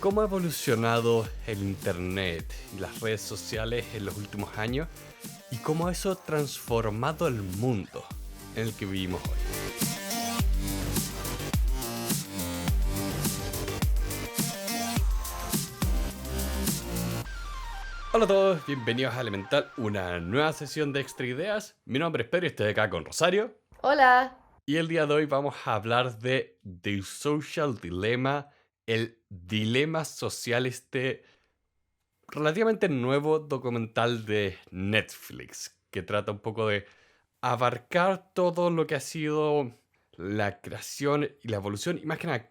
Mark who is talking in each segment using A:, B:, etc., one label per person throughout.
A: cómo ha evolucionado el Internet y las redes sociales en los últimos años y cómo eso ha transformado el mundo en el que vivimos hoy. Hola a todos, bienvenidos a Elemental, una nueva sesión de Extra Ideas. Mi nombre es Pedro y estoy acá con Rosario.
B: Hola.
A: Y el día de hoy vamos a hablar de The Social Dilemma, el dilema social, este relativamente nuevo documental de Netflix, que trata un poco de abarcar todo lo que ha sido la creación y la evolución, y más que nada,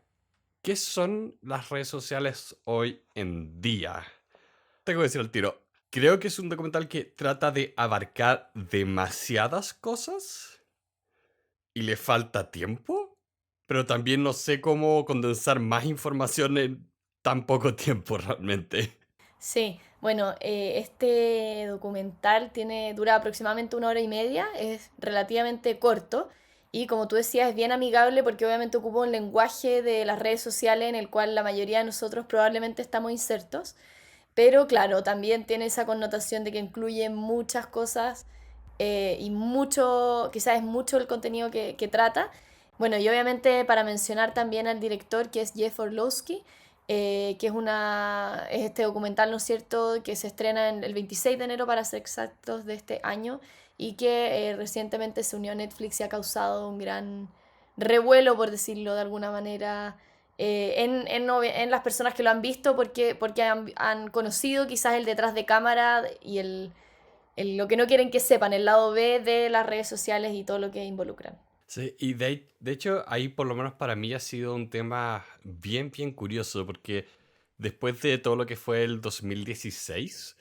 A: ¿qué son las redes sociales hoy en día? Tengo que decir al tiro, creo que es un documental que trata de abarcar demasiadas cosas y le falta tiempo, pero también no sé cómo condensar más información en tan poco tiempo realmente.
B: Sí, bueno, este documental dura aproximadamente 1 hora y media, es relativamente corto y como tú decías es bien amigable porque obviamente ocupa un lenguaje de las redes sociales en el cual la mayoría de nosotros probablemente estamos insertos, pero claro, también tiene esa connotación de que incluye muchas cosas y mucho, quizás es mucho el contenido que trata. Bueno, y obviamente para mencionar también al director que es Jeff Orlowski, que es este documental, ¿no es cierto?, que se estrena el 26 de enero para ser exactos de este año y que recientemente se unió a Netflix y ha causado un gran revuelo, por decirlo de alguna manera, en las personas que lo han visto porque han conocido quizás el detrás de cámara y lo que no quieren que sepan, el lado B de las redes sociales y todo lo que involucran.
A: Sí, y de hecho ahí por lo menos para mí ha sido un tema bien curioso, porque después de todo lo que fue el 2016,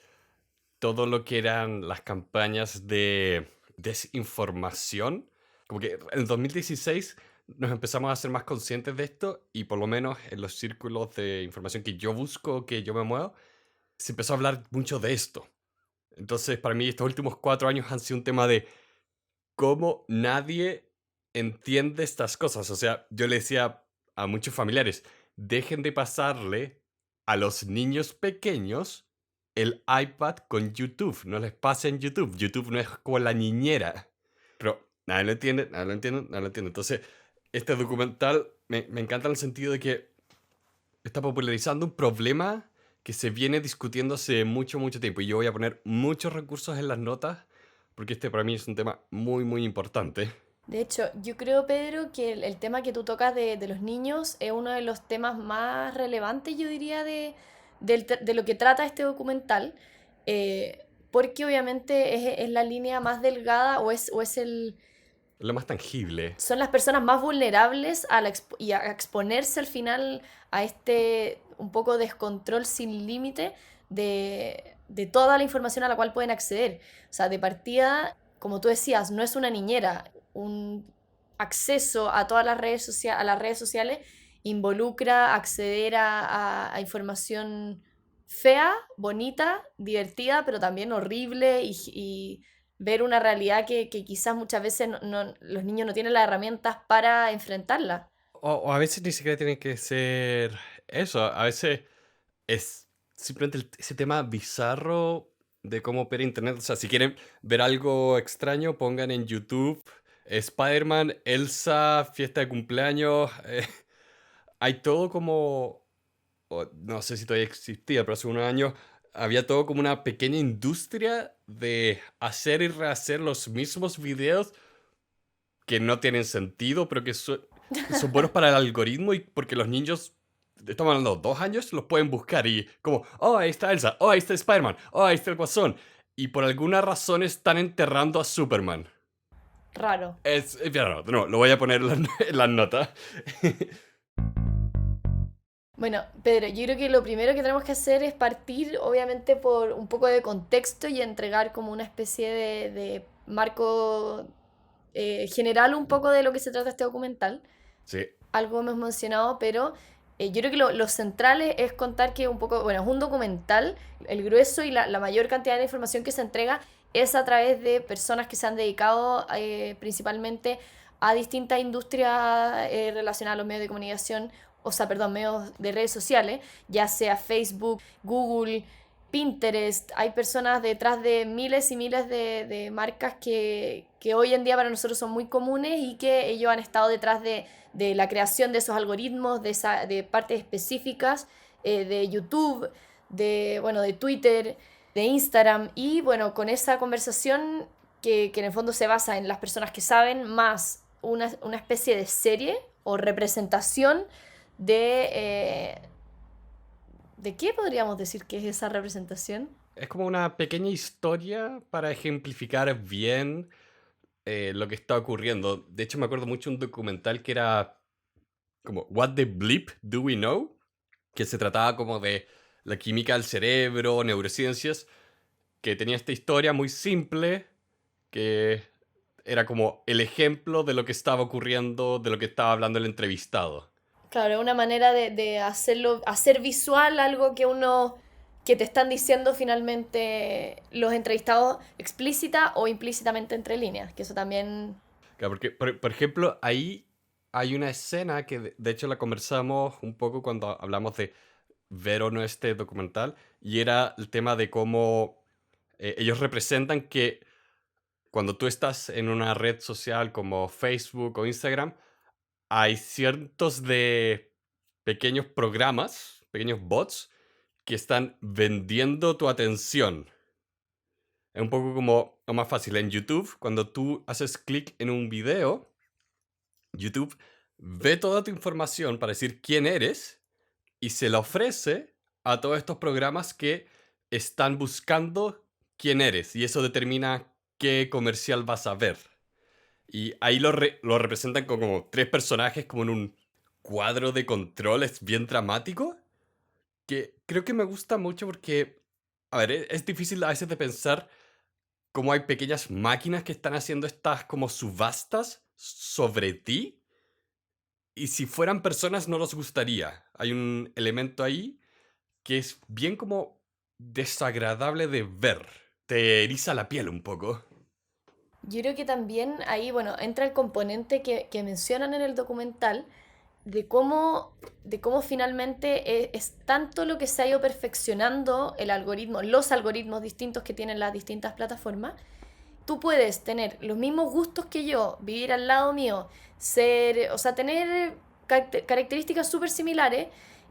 A: todo lo que eran las campañas de desinformación, como que en el 2016 nos empezamos a ser más conscientes de esto y por lo menos en los círculos de información que yo busco, que yo me muevo, se empezó a hablar mucho de esto. Entonces para mí estos últimos 4 años han sido un tema de cómo nadie entiende estas cosas. O sea, yo le decía a muchos familiares, dejen de pasarle a los niños pequeños el iPad con YouTube. No les pasen YouTube. YouTube no es como la niñera. Pero nadie lo entiende, nadie lo entiende, nadie lo entiende. Entonces, este documental me encanta en el sentido de que está popularizando un problema que se viene discutiendo hace mucho tiempo. Y yo voy a poner muchos recursos en las notas porque este para mí es un tema muy importante.
B: De hecho, yo creo, Pedro, que el tema que tú tocas de los niños es uno de los temas más relevantes, yo diría, de lo que trata este documental, porque obviamente es la línea más delgada
A: Es lo más tangible.
B: son las personas más vulnerables y a exponerse al final a este un poco descontrol sin límite de toda la información a la cual pueden acceder. O sea, de partida, como tú decías, no es una niñera. Un acceso a todas a las redes sociales involucra acceder a información fea, bonita, divertida, pero también horrible y ver una realidad que quizás muchas veces los niños no tienen las herramientas para enfrentarla.
A: O a veces ni siquiera tiene que ser eso. A veces es simplemente ese tema bizarro de cómo opera Internet. O sea, si quieren ver algo extraño, pongan en YouTube Spider-Man, Elsa, fiesta de cumpleaños. Hay todo como no sé si todavía existía, pero hace unos años había todo como una pequeña industria de hacer y rehacer los mismos videos que no tienen sentido, pero que son buenos para el algoritmo y porque los niños, estamos hablando de 2 años, los pueden buscar y como, oh, ahí está Elsa, oh, ahí está Spider-Man, oh, ahí está el Guasón. Y por alguna razón están enterrando a Superman.
B: Raro.
A: Mira, no, lo voy a poner en las notas.
B: Bueno, Pedro, yo creo que lo primero que tenemos que hacer es partir, obviamente, por un poco de contexto y entregar como una especie de marco general un poco de lo que se trata este documental.
A: Sí,
B: Algo hemos mencionado, pero yo creo que lo central es contar que un poco, bueno, es un documental, el grueso y la mayor cantidad de información que se entrega es a través de personas que se han dedicado principalmente a distintas industrias relacionadas a los medios de comunicación o sea, perdón, medios de redes sociales, ya sea Facebook, Google, Pinterest. Hay personas detrás de miles y miles de marcas que hoy en día para nosotros son muy comunes y que ellos han estado detrás de la creación de esos algoritmos, de partes específicas de YouTube, bueno, de Twitter, de Instagram. Y bueno, con esa conversación que en el fondo se basa en las personas que saben, más una especie de serie o representación de... ¿De qué podríamos decir que es esa representación?
A: Es como una pequeña historia para ejemplificar bien lo que está ocurriendo. De hecho, me acuerdo mucho de un documental que era como What the Bleep Do We Know, que se trataba como de la química del cerebro, neurociencias, que tenía esta historia muy simple, que era como el ejemplo de lo que estaba ocurriendo, de lo que estaba hablando el entrevistado.
B: Claro, es una manera de hacerlo, hacer visual algo que uno, que te están diciendo finalmente los entrevistados explícita o implícitamente entre líneas, que eso también...
A: Claro, porque, por ejemplo, ahí hay una escena que de hecho la conversamos un poco cuando hablamos de ver o no este documental, y era el tema de cómo ellos representan que cuando tú estás en una red social como Facebook o Instagram, hay ciertos de pequeños programas, pequeños bots, que están vendiendo tu atención. Es un poco como lo más fácil en YouTube, cuando tú haces clic en un video, YouTube ve toda tu información para decir quién eres y se la ofrece a todos estos programas que están buscando quién eres, y eso determina qué comercial vas a ver. Y ahí lo representan como tres personajes, como en un cuadro de controles bien dramático, que creo que me gusta mucho porque, a ver, es difícil a veces de pensar cómo hay pequeñas máquinas que están haciendo estas como subastas sobre ti, y si fueran personas no nos gustaría. Hay un elemento ahí que es bien como desagradable de ver. Te eriza la piel un poco.
B: Yo creo que también ahí, bueno, entra el componente que mencionan en el documental de cómo finalmente es tanto lo que se ha ido perfeccionando el algoritmo, los algoritmos distintos que tienen las distintas plataformas. Tú puedes tener los mismos gustos que yo, vivir al lado mío, ser, o sea, tener características súper similares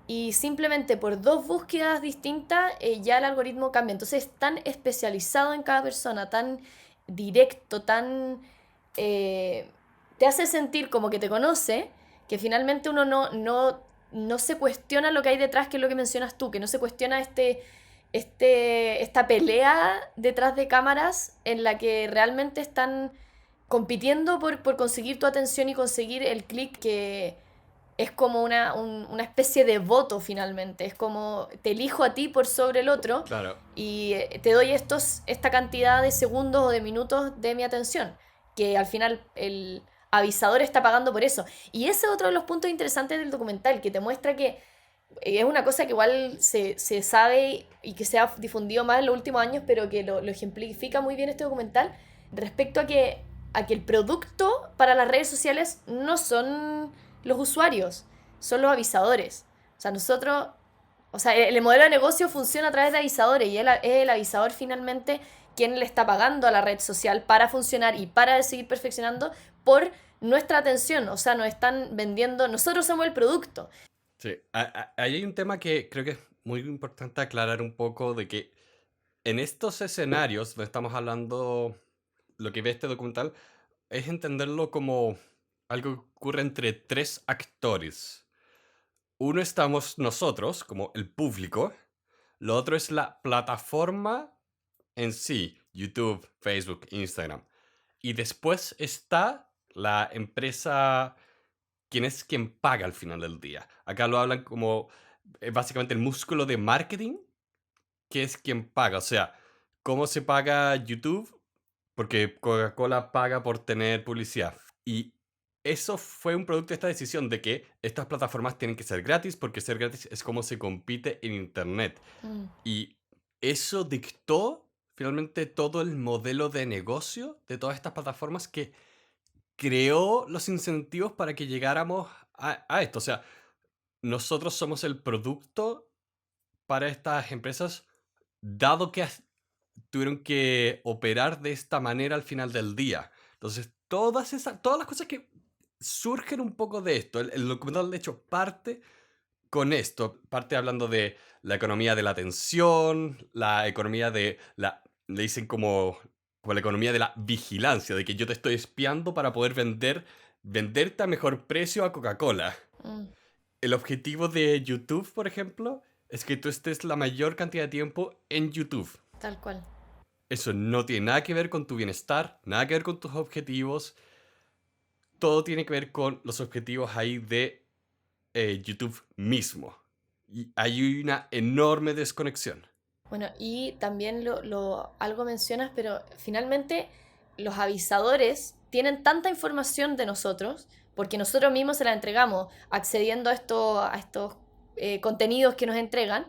B: y simplemente por dos búsquedas distintas ya el algoritmo cambia. Entonces es tan especializado en cada persona, tan directo, tan... eh, te hace sentir como que te conoce, que finalmente uno no se cuestiona lo que hay detrás, que es lo que mencionas tú, que no se cuestiona esta pelea detrás de cámaras en la que realmente están compitiendo por conseguir tu atención y conseguir el clic que es como una especie de voto finalmente. Es como te elijo a ti por sobre el otro
A: Claro.
B: y te doy esta cantidad de segundos o de minutos de mi atención, que al final el avisador está pagando por eso. Y ese es otro de los puntos interesantes del documental, que te muestra que es una cosa que igual se sabe y que se ha difundido más en los últimos años, pero que lo ejemplifica muy bien este documental respecto a que el producto para las redes sociales no son los usuarios, son los avisadores. O sea, nosotros, o sea, el modelo de negocio funciona a través de avisadores y es el avisador finalmente quien le está pagando a la red social para funcionar y para seguir perfeccionando por nuestra atención. O sea, nos están vendiendo, nosotros somos el producto.
A: Sí, ahí hay un tema que creo que es muy importante aclarar un poco, de que en estos escenarios donde estamos hablando, lo que ve este documental, es entenderlo como algo que ocurre entre tres actores. Uno estamos nosotros, como el público. Lo otro es la plataforma en sí, YouTube, Facebook, Instagram. Y después está la empresa, quien es quien paga al final del día. Acá lo hablan como básicamente el músculo de marketing, que es quien paga. O sea, ¿cómo se paga YouTube? Porque Coca-Cola paga por tener publicidad. Y eso fue un producto de esta decisión de que estas plataformas tienen que ser gratis, porque ser gratis es como se compite en Internet.
B: Mm.
A: Y eso dictó finalmente todo el modelo de negocio de todas estas plataformas, que creó los incentivos para que llegáramos a esto. O sea, nosotros somos el producto para estas empresas, dado que tuvieron que operar de esta manera al final del día. Entonces, todas las cosas que surgen un poco de esto, el documental de hecho parte con esto, parte hablando de la economía de la atención, la economía de la, le dicen como la economía de la vigilancia, de que yo te estoy espiando para poder venderte a mejor precio a Coca-Cola.
B: Mm,
A: El objetivo de YouTube, por ejemplo, es que tú estés la mayor cantidad de tiempo en YouTube.
B: tal cual.
A: Eso no tiene nada que ver con tu bienestar, nada que ver con tus objetivos. Todo tiene que ver con los objetivos ahí de YouTube mismo. Y hay una enorme desconexión.
B: Bueno, y también algo mencionas, pero finalmente los avisadores tienen tanta información de nosotros, porque nosotros mismos se la entregamos accediendo a estos contenidos que nos entregan,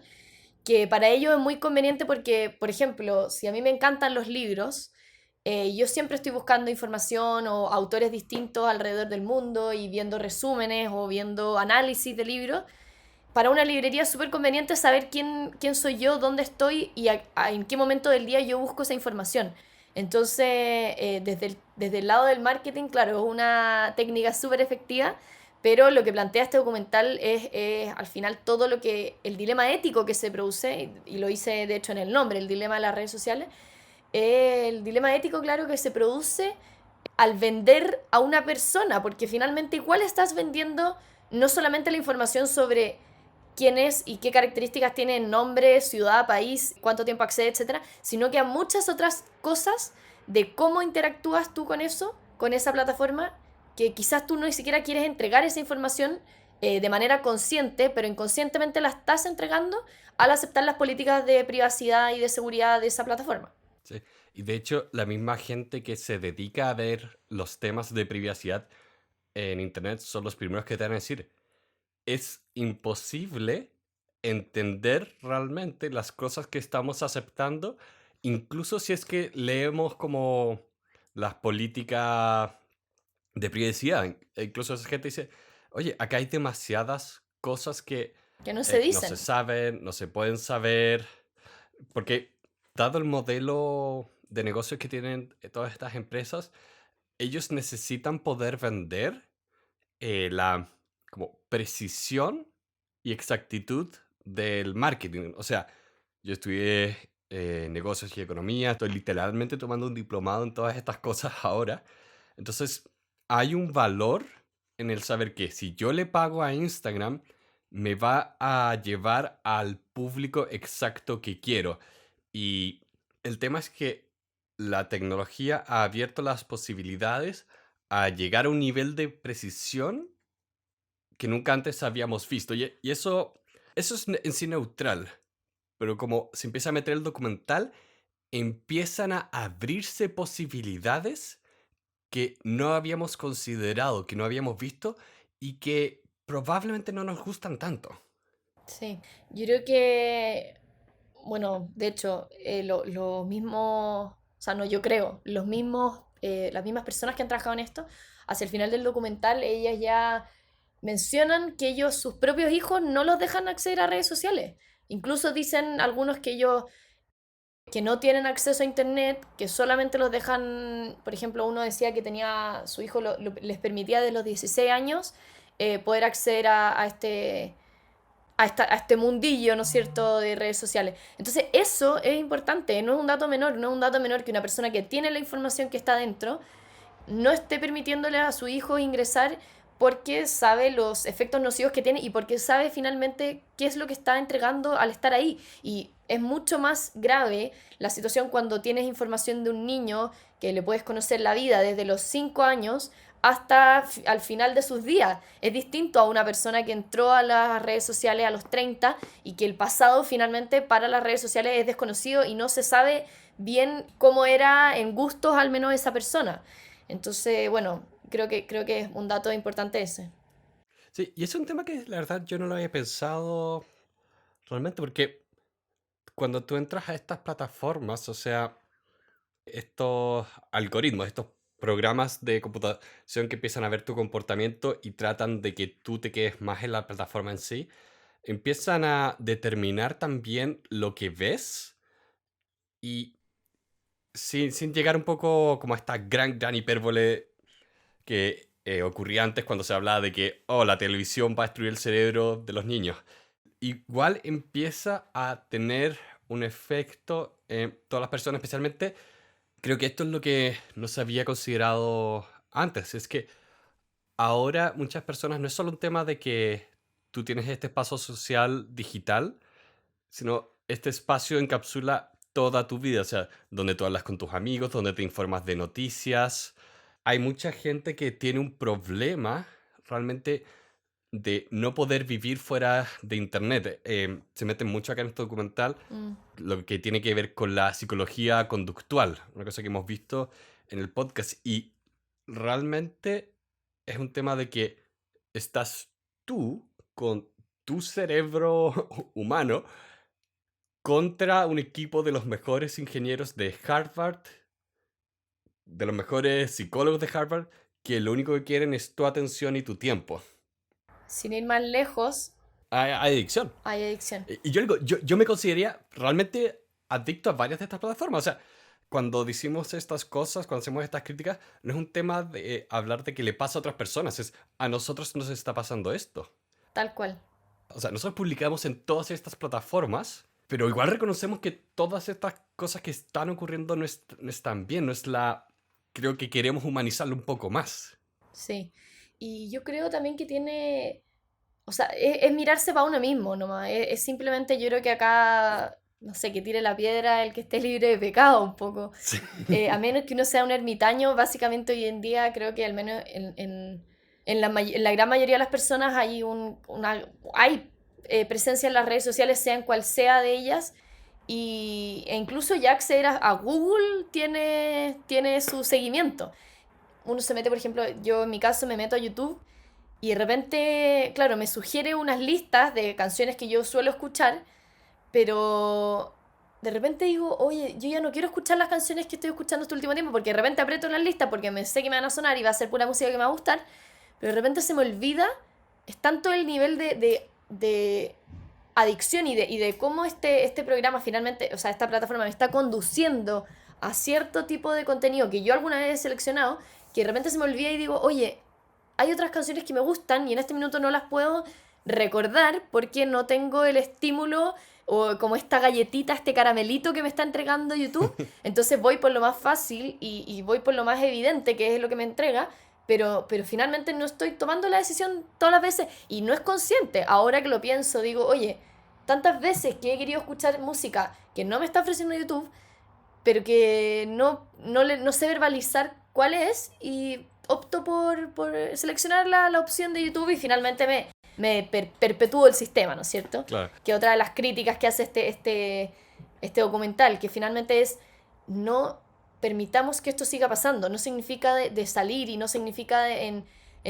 B: que para ellos es muy conveniente porque, por ejemplo, si a mí me encantan los libros, yo siempre estoy buscando información o autores distintos alrededor del mundo y viendo resúmenes o viendo análisis de libros. Para una librería es súper conveniente saber quién soy yo, dónde estoy y en qué momento del día yo busco esa información. Entonces, desde el lado del marketing, claro, es una técnica súper efectiva, pero lo que plantea este documental es al final todo el dilema ético que se produce, y lo hice de hecho en el nombre, el dilema de las redes sociales, el dilema ético, claro, que se produce al vender a una persona, porque finalmente igual estás vendiendo no solamente la información sobre quién es y qué características tiene nombre, ciudad, país, cuánto tiempo accede, etcétera, sino que a muchas otras cosas de cómo interactúas tú con eso, con esa plataforma, que quizás tú no ni siquiera quieres entregar esa información de manera consciente, pero inconscientemente la estás entregando al aceptar las políticas de privacidad y de seguridad de esa plataforma.
A: ¿Sí? Y de hecho, la misma gente que se dedica a ver los temas de privacidad en Internet son los primeros que te van a decir, es imposible entender realmente las cosas que estamos aceptando, incluso si es que leemos como las políticas de privacidad. Incluso esa gente dice, oye, acá hay demasiadas cosas que
B: Que no se
A: no se
B: dicen.
A: saben, no se pueden saber, porque dado el modelo de negocios que tienen todas estas empresas, ellos necesitan poder vender la como precisión y exactitud del marketing. O sea, yo estudié negocios y economía, estoy literalmente tomando un diplomado en todas estas cosas ahora. Entonces, hay un valor en el saber que si yo le pago a Instagram, me va a llevar al público exacto que quiero. Y el tema es que la tecnología ha abierto las posibilidades a llegar a un nivel de precisión que nunca antes habíamos visto. Y eso es en sí neutral. Pero como se empieza a meter el documental, empiezan a abrirse posibilidades que no habíamos considerado, que no habíamos visto y que probablemente no nos gustan tanto.
B: Sí, yo creo que, bueno, de hecho, los mismos, o sea, no, yo creo, las mismas personas que han trabajado en esto, hacia el final del documental, ellas ya mencionan que ellos, sus propios hijos, no los dejan acceder a redes sociales. Incluso dicen algunos que ellos que no tienen acceso a internet, que solamente los dejan, por ejemplo, uno decía que tenía, su hijo les permitía de los 16 años poder acceder a este mundillo, ¿no es cierto?, de redes sociales. Entonces, eso es importante, no es un dato menor, no es un dato menor que una persona que tiene la información que está dentro no esté permitiéndole a su hijo ingresar porque sabe los efectos nocivos que tiene y porque sabe finalmente qué es lo que está entregando al estar ahí. Y es mucho más grave la situación cuando tienes información de un niño que le puedes conocer la vida desde los 5 años hasta al final de sus días. Es distinto a una persona que entró a las redes sociales a los 30 y que el pasado finalmente para las redes sociales es desconocido y no se sabe bien cómo era en gustos al menos esa persona. Entonces, bueno, creo que es un dato importante ese.
A: Sí, y es un tema que la verdad yo no lo había pensado realmente, porque cuando tú entras a estas plataformas, o sea, estos algoritmos, estos programas de computación que empiezan a ver tu comportamiento y tratan de que tú te quedes más en la plataforma en sí, empiezan a determinar también lo que ves y sin llegar un poco como a esta gran hipérbole que ocurría antes cuando se hablaba de que, oh, la televisión va a destruir el cerebro de los niños. Igual empieza a tener un efecto en todas las personas, especialmente creo que esto es lo que no se había considerado antes. Es que ahora muchas personas no es solo un tema de que tú tienes este espacio social digital, sino este espacio encapsula toda tu vida, o sea, donde tú hablas con tus amigos, donde te informas de noticias. Hay mucha gente que tiene un problema realmente de no poder vivir fuera de internet. Se mete mucho acá en este documental
B: Mm.
A: lo que tiene que ver con la psicología conductual, una cosa que hemos visto en el podcast. Y realmente es un tema de que estás tú con tu cerebro humano contra un equipo de los mejores ingenieros de Harvard, de los mejores psicólogos de Harvard, que lo único que quieren es tu atención y tu tiempo.
B: Sin ir más lejos,
A: Hay adicción.
B: hay adicción.
A: Y yo, digo, yo me consideraría realmente adicto a varias de estas plataformas. O sea, cuando decimos estas cosas, cuando hacemos estas críticas, no es un tema de hablar de que le pasa a otras personas, es a nosotros nos está pasando esto.
B: Tal cual.
A: O sea, nosotros publicamos en todas estas plataformas, pero igual reconocemos que todas estas cosas que están ocurriendo no están bien, no es la... Creo que queremos humanizarlo un poco más.
B: Sí. Y yo creo también que tiene, o sea, es mirarse para uno mismo nomás. Es simplemente, yo creo que acá, no sé, que tire la piedra el que esté libre de pecado un poco.
A: Sí.
B: A menos que uno sea un ermitaño, básicamente hoy en día creo que al menos en la gran mayoría de las personas hay hay presencia en las redes sociales, sean cual sea de ellas, e incluso ya acceder a Google tiene su seguimiento. Uno se mete, por ejemplo, yo en mi caso me meto a YouTube y de repente, claro, me sugiere unas listas de canciones que yo suelo escuchar, pero de repente digo, oye, yo ya no quiero escuchar las canciones que estoy escuchando este último tiempo porque de repente aprieto las listas porque me sé que me van a sonar y va a ser pura música que me va a gustar, pero de repente se me olvida, es tanto el nivel de adicción y de cómo este programa finalmente, o sea, esta plataforma me está conduciendo a cierto tipo de contenido que yo alguna vez he seleccionado, que de repente se me olvida y digo, oye, hay otras canciones que me gustan y en este minuto no las puedo recordar porque no tengo el estímulo o como esta galletita, este caramelito que me está entregando YouTube. Entonces voy por lo más fácil y voy por lo más evidente, que es lo que me entrega, pero finalmente no estoy tomando la decisión todas las veces y no es consciente. Ahora que lo pienso, digo, oye, tantas veces que he querido escuchar música que no me está ofreciendo YouTube, pero que no sé verbalizar cuál es y opto por seleccionar la opción de YouTube y finalmente me perpetúo el sistema, ¿no es cierto?
A: Claro.
B: Que otra de las críticas que hace este documental, que finalmente es no permitamos que esto siga pasando, no significa de salir y no significa en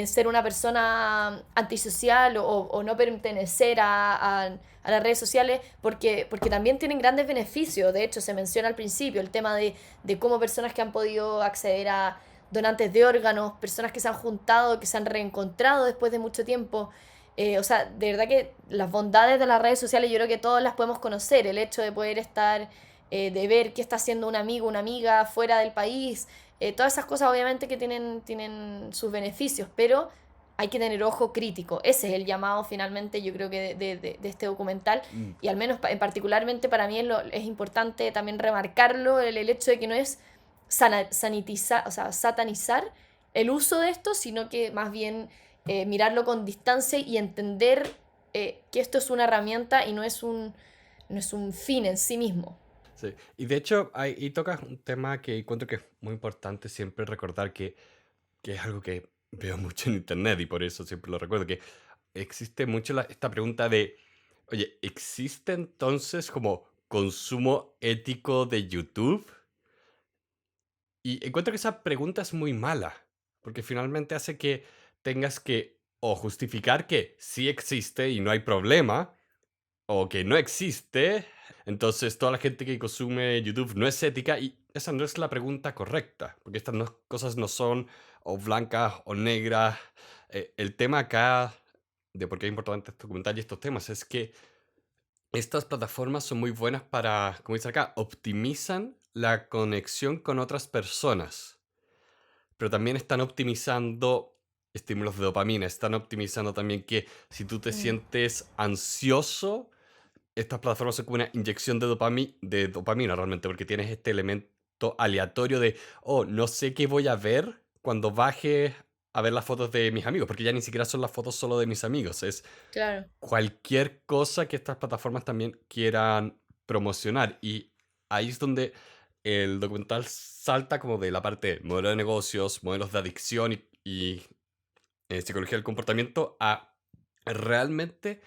B: ser una persona antisocial o no pertenecer a las redes sociales, porque también tienen grandes beneficios. De hecho, se menciona al principio el tema de cómo personas que han podido acceder a donantes de órganos, personas que se han juntado, que se han reencontrado después de mucho tiempo. O sea, de verdad que las bondades de las redes sociales yo creo que todas las podemos conocer. El hecho de poder estar, de ver qué está haciendo un amigo, una amiga fuera del país, todas esas cosas obviamente que tienen sus beneficios, pero hay que tener ojo crítico. Ese es el llamado finalmente, yo creo que de este documental.
A: Mm.
B: Y al menos particularmente para mí es importante también remarcarlo, el hecho de que no es sanitizar, o sea, satanizar el uso de esto, sino que más bien mirarlo con distancia y entender que esto es una herramienta y no es un fin en sí mismo.
A: Sí, y de hecho, ahí tocas un tema que encuentro que es muy importante siempre recordar que es algo que veo mucho en internet y por eso siempre lo recuerdo, que existe mucho esta pregunta de, oye, ¿existe entonces como consumo ético de YouTube? Y encuentro que esa pregunta es muy mala, porque finalmente hace que tengas que o justificar que sí existe y no hay problema, o que no existe, entonces toda la gente que consume YouTube no es ética y esa no es la pregunta correcta, porque estas cosas no son o blancas o negras. El tema acá de por qué es importante este documental y estos temas es que estas plataformas son muy buenas para, como dice acá, optimizan la conexión con otras personas, pero también están optimizando estímulos de dopamina, están optimizando también que si tú te
B: Mm,
A: sientes ansioso, estas plataformas son como una inyección de dopamina realmente, porque tienes este elemento aleatorio de, oh, no sé qué voy a ver cuando baje a ver las fotos de mis amigos, porque ya ni siquiera son las fotos solo de mis amigos, es
B: claro.
A: cualquier cosa que estas plataformas también quieran promocionar. Y ahí es donde el documental salta como de la parte de modelo de negocios, modelos de adicción y psicología del comportamiento a realmente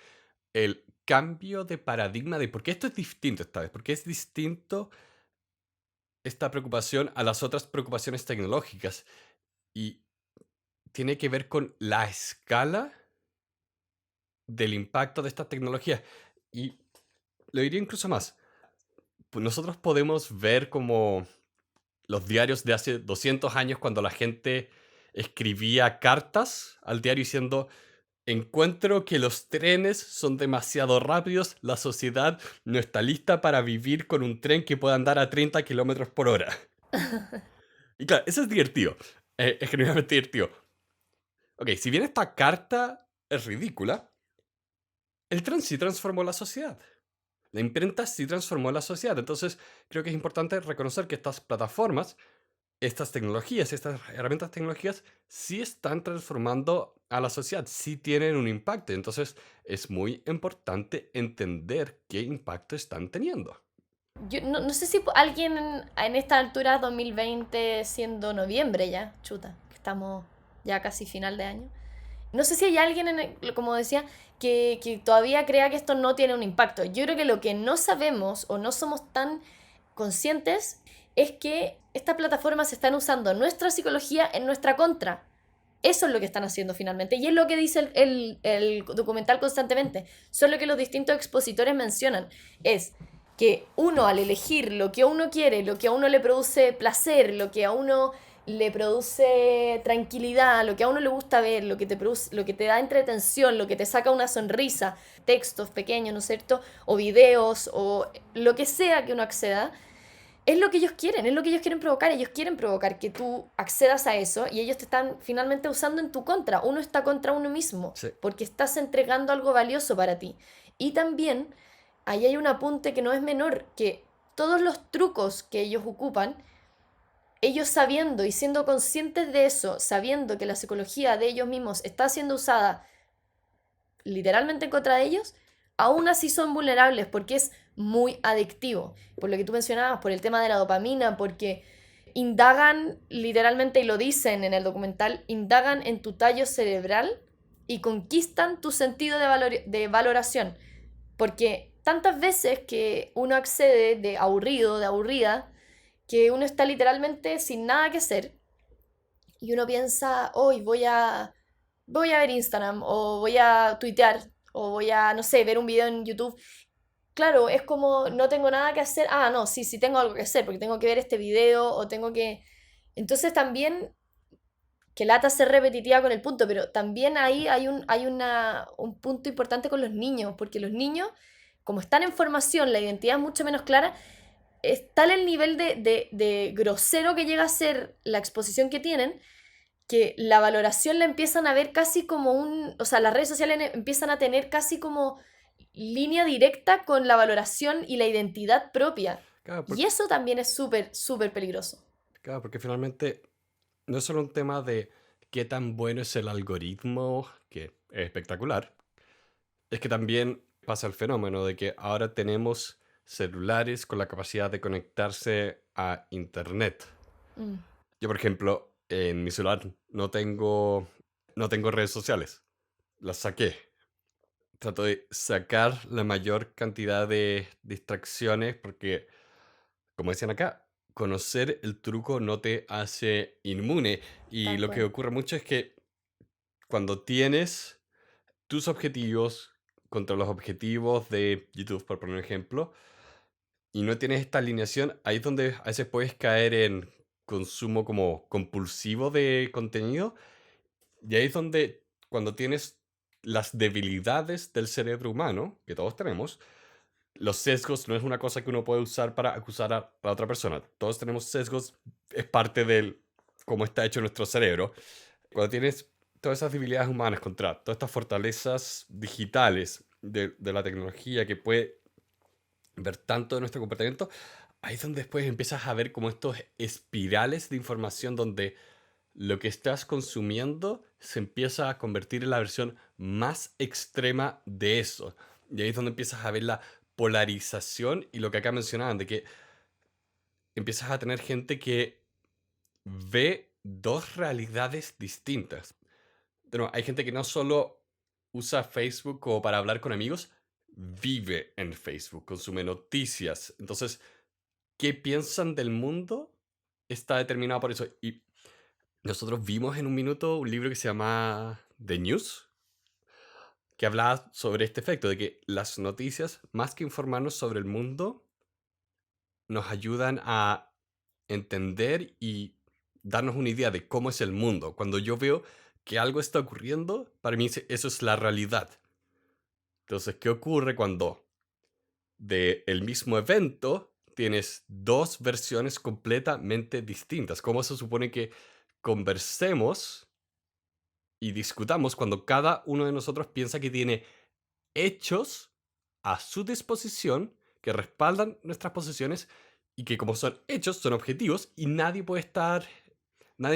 A: el cambio de paradigma de por qué esto es distinto esta vez, porque es distinto esta preocupación a las otras preocupaciones tecnológicas y tiene que ver con la escala del impacto de estas tecnologías. Y lo diría incluso más, pues nosotros podemos ver como los diarios de hace 200 años cuando la gente escribía cartas al diario diciendo: encuentro que los trenes son demasiado rápidos, la sociedad no está lista para vivir con un tren que pueda andar a 30 kilómetros por hora. Y claro, eso es divertido. Es genuinamente divertido. Ok, si bien esta carta es ridícula, el tren sí transformó la sociedad. La imprenta sí transformó la sociedad. Entonces, creo que es importante reconocer que estas plataformas, estas tecnologías, estas herramientas tecnológicas, sí están transformando a la sociedad, sí tienen un impacto. Entonces, es muy importante entender qué impacto están teniendo.
B: Yo no sé si alguien en esta altura, 2020, siendo noviembre ya, chuta, que estamos ya casi final de año. No sé si hay alguien, como decía, que todavía crea que esto no tiene un impacto. Yo creo que lo que no sabemos o no somos tan conscientes es que estas plataformas están usando nuestra psicología en nuestra contra. Eso es lo que están haciendo finalmente. Y es lo que dice el documental constantemente. Solo que los distintos expositores mencionan. Es que uno al elegir lo que uno quiere, lo que a uno le produce placer, lo que a uno le produce tranquilidad, lo que a uno le gusta ver, lo que te produce, lo que te da entretención, lo que te saca una sonrisa, textos pequeños, ¿no es cierto? O videos, o lo que sea que uno acceda, es lo que ellos quieren, es lo que ellos quieren provocar. Ellos quieren provocar que tú accedas a eso y ellos te están finalmente usando en tu contra. Uno está contra uno mismo
A: Sí.
B: porque estás entregando algo valioso para ti. Y también ahí hay un apunte que no es menor, que todos los trucos que ellos ocupan, ellos sabiendo y siendo conscientes de eso, sabiendo que la psicología de ellos mismos está siendo usada literalmente en contra de ellos, aún así son vulnerables porque es muy adictivo. Por lo que tú mencionabas, por el tema de la dopamina, porque indagan literalmente, y lo dicen en el documental, indagan en tu tallo cerebral y conquistan tu sentido de valoración. Porque tantas veces que uno accede de aburrido, de aburrida, que uno está literalmente sin nada que hacer y uno piensa, hoy voy a ver Instagram o voy a tuitear o voy a, no sé, ver un video en YouTube. Claro, es como no tengo nada que hacer. Ah, no, sí, sí tengo algo que hacer porque tengo que ver este video o tengo que... Entonces también, que lata ser repetitiva con el punto, pero también ahí un punto importante con los niños, porque los niños, como están en formación, la identidad es mucho menos clara, es tal el nivel de grosero que llega a ser la exposición que tienen, que la valoración la empiezan a ver casi como un, o sea, las redes sociales empiezan a tener casi como línea directa con la valoración y la identidad propia.
A: Claro,
B: Y eso también es súper, súper peligroso.
A: claro, porque finalmente no es solo un tema de qué tan bueno es el algoritmo, que es espectacular, es que también pasa el fenómeno de que ahora tenemos celulares con la capacidad de conectarse a Internet.
B: Mm,
A: Yo, por ejemplo, en mi celular no tengo redes sociales. Las saqué. Trato de sacar la mayor cantidad de distracciones porque, como decían acá, conocer el truco no te hace inmune. Y
B: tal
A: lo que
B: cual.
A: ocurre mucho es que cuando tienes tus objetivos contra los objetivos de YouTube, por poner un ejemplo, y no tienes esta alineación, ahí es donde a veces puedes caer en consumo como compulsivo de contenido. Y ahí es donde, cuando tienes las debilidades del cerebro humano, que todos tenemos, los sesgos no es una cosa que uno puede usar para acusar a la otra persona. Todos tenemos sesgos, es parte del cómo está hecho nuestro cerebro. Cuando tienes todas esas debilidades humanas contra todas estas fortalezas digitales de la tecnología que puede ver tanto de nuestro comportamiento, ahí es donde después empiezas a ver como estos espirales de información donde lo que estás consumiendo se empieza a convertir en la versión más extrema de eso. Y ahí es donde empiezas a ver la polarización y lo que acá mencionaban, de que empiezas a tener gente que ve dos realidades distintas. Bueno, hay gente que no solo usa Facebook como para hablar con amigos, vive en Facebook, consume noticias. Entonces, ¿qué piensan del mundo? Está determinado por eso. Y nosotros vimos en un minuto un libro que se llama The News, que hablaba sobre este efecto, de que las noticias, más que informarnos sobre el mundo, nos ayudan a entender y darnos una idea de cómo es el mundo. Cuando yo veo que algo está ocurriendo, para mí eso es la realidad. Entonces, ¿qué ocurre cuando de el mismo evento tienes dos versiones completamente distintas? ¿Cómo se supone que conversemos y discutamos cuando cada uno de nosotros piensa que tiene hechos a su disposición que respaldan nuestras posiciones y que, como son hechos, son objetivos y nadie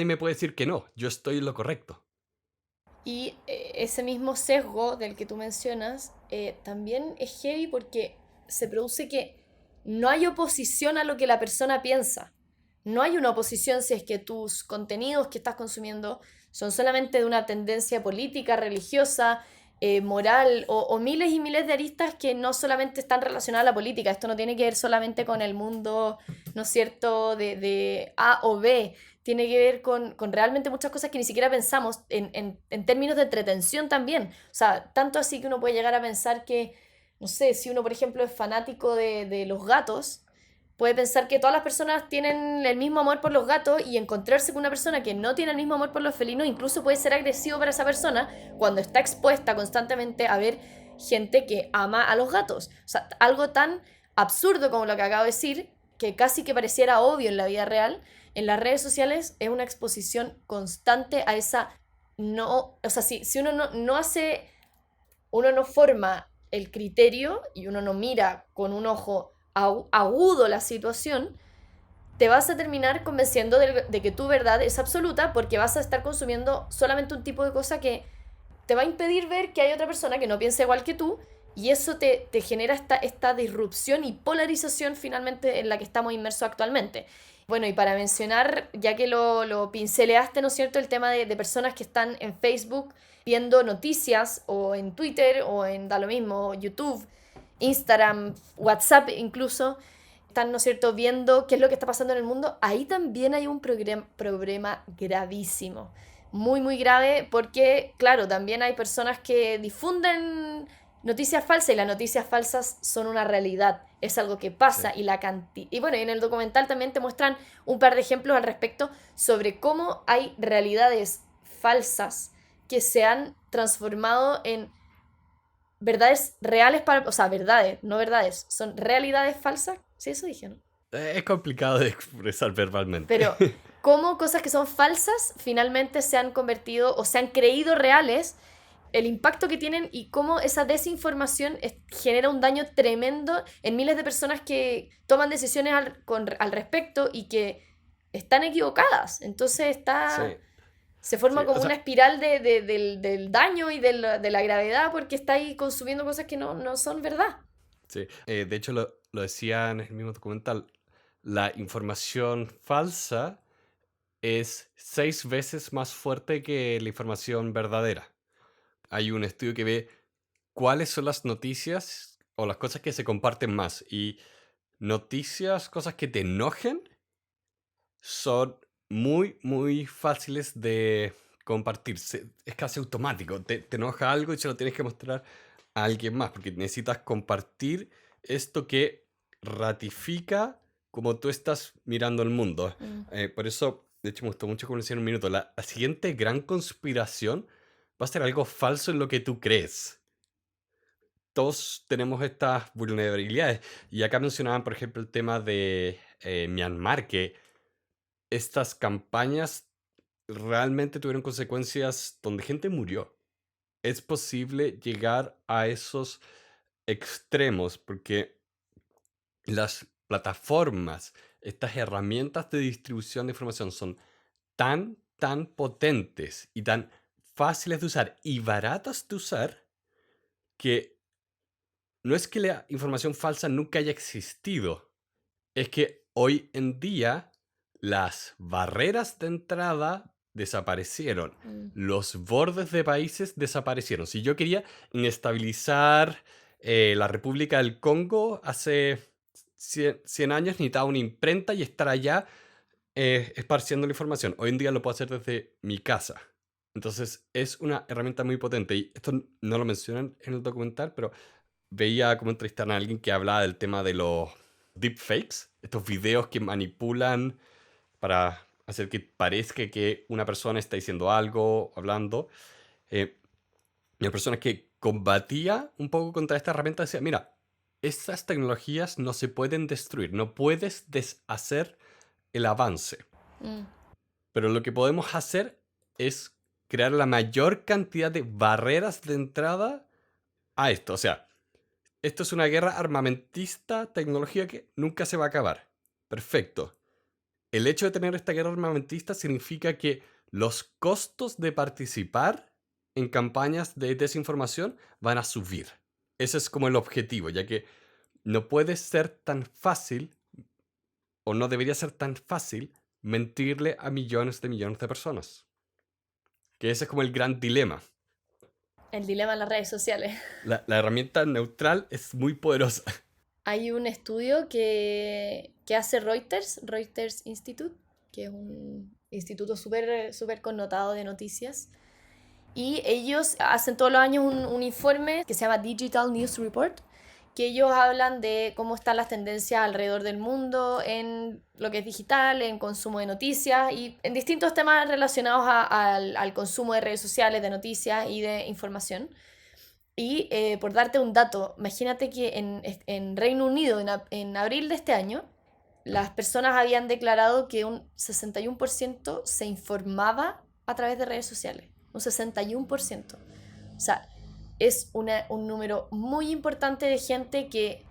A: me puede decir que no, yo estoy en lo correcto?
B: Y ese mismo sesgo del que tú mencionas también es heavy porque se produce que no hay oposición a lo que la persona piensa. No hay una oposición si es que tus contenidos que estás consumiendo son solamente de una tendencia política, religiosa, moral o miles y miles de aristas que no solamente están relacionadas a la política. Esto no tiene que ver solamente con el mundo, ¿no es cierto?, de A o B, tiene que ver con realmente muchas cosas que ni siquiera pensamos en términos de entretención también. O sea, tanto así que uno puede llegar a pensar que, no sé, si uno, por ejemplo, es fanático de los gatos, puede pensar que todas las personas tienen el mismo amor por los gatos y encontrarse con una persona que no tiene el mismo amor por los felinos incluso puede ser agresivo para esa persona cuando está expuesta constantemente a ver gente que ama a los gatos. O sea, algo tan absurdo como lo que acabo de decir, que casi que pareciera obvio en la vida real, en las redes sociales es una exposición constante a esa no, o sea, si uno no hace, uno no forma el criterio y uno no mira con un ojo agudo la situación, te vas a terminar convenciendo de que tu verdad es absoluta porque vas a estar consumiendo solamente un tipo de cosa que te va a impedir ver que hay otra persona que no piensa igual que tú y eso te genera esta disrupción y polarización finalmente en la que estamos inmersos actualmente. Bueno, y para mencionar, ya que lo pinceleaste, ¿no es cierto?, el tema de personas que están en Facebook viendo noticias o en Twitter o en, da lo mismo, YouTube, Instagram, WhatsApp incluso, están, ¿no es cierto?, viendo qué es lo que está pasando en el mundo, ahí también hay un problema gravísimo, muy, muy grave, porque, claro, también hay personas que difunden noticias falsas y las noticias falsas son una realidad, es algo que
A: Sí.
B: pasa y la cantidad... Y bueno, en el documental también te muestran un par de ejemplos al respecto sobre cómo hay realidades falsas que se han transformado en verdades reales para... O sea, verdades, no verdades, son realidades falsas. Sí, eso dije, ¿no?
A: Es complicado de expresar verbalmente.
B: Pero cómo cosas que son falsas finalmente se han convertido o se han creído reales, el impacto que tienen y cómo esa desinformación genera un daño tremendo en miles de personas que toman decisiones al respecto y que están equivocadas. Entonces
A: Sí,
B: se forma
A: sí. O
B: como una
A: sea,
B: espiral del daño y de la gravedad porque está ahí consumiendo cosas que no son verdad.
A: sí. De hecho, lo decía en el mismo documental. La información falsa es 6 veces más fuerte que la información verdadera. Hay un estudio que ve cuáles son las noticias o las cosas que se comparten más. Y noticias, cosas que te enojen, son muy, muy fáciles de compartir. Es casi automático. Te enoja algo y se lo tienes que mostrar a alguien más, porque necesitas compartir esto que ratifica como tú estás mirando el mundo.
B: Mm,
A: Por eso, de hecho, me gustó mucho como decía en un minuto, la siguiente gran conspiración va a ser algo falso en lo que tú crees. Todos tenemos estas vulnerabilidades. Y acá mencionaban, por ejemplo, el tema de Myanmar, que estas campañas realmente tuvieron consecuencias donde gente murió. Es posible llegar a esos extremos porque las plataformas, estas herramientas de distribución de información son tan potentes y tan fáciles de usar y baratas de usar que no es que la información falsa nunca haya existido, es que hoy en día las barreras de entrada desaparecieron.
B: mm,
A: Los bordes de países desaparecieron. Si yo quería inestabilizar la República del Congo hace 100 años, necesitaba una imprenta y estar allá esparciendo la información. Hoy en día lo puedo hacer desde mi casa. Entonces es una herramienta muy potente. Y esto no lo mencionan en el documental, pero veía como entrevistar a alguien que hablaba del tema de los deepfakes, estos videos que manipulan para hacer que parezca que una persona está diciendo algo, hablando. Y la persona que combatía un poco contra esta herramienta decía, mira, estas tecnologías no se pueden destruir, no puedes deshacer el avance,
B: mm,
A: pero lo que podemos hacer es crear la mayor cantidad de barreras de entrada a esto. O sea, esto es una guerra armamentista, tecnología que nunca se va a acabar. Perfecto. El hecho de tener esta guerra armamentista significa que los costos de participar en campañas de desinformación van a subir. Ese es como el objetivo, ya que no puede ser tan fácil, o no debería ser tan fácil, mentirle a millones de personas. Que ese es como el gran dilema.
B: El dilema en las redes sociales.
A: La herramienta neutral es muy poderosa.
B: Hay un estudio que hace Reuters, Reuters Institute, que es un instituto súper connotado de noticias. Y ellos hacen todos los años un informe que se llama Digital News Report, que ellos hablan de cómo están las tendencias alrededor del mundo en lo que es digital, en consumo de noticias y en distintos temas relacionados al consumo de redes sociales, de noticias y de información. Y por darte un dato, imagínate que en Reino Unido, en abril de este año, las personas habían declarado que un 61% se informaba a través de redes sociales. Un 61%. O sea, es un número muy importante de gente que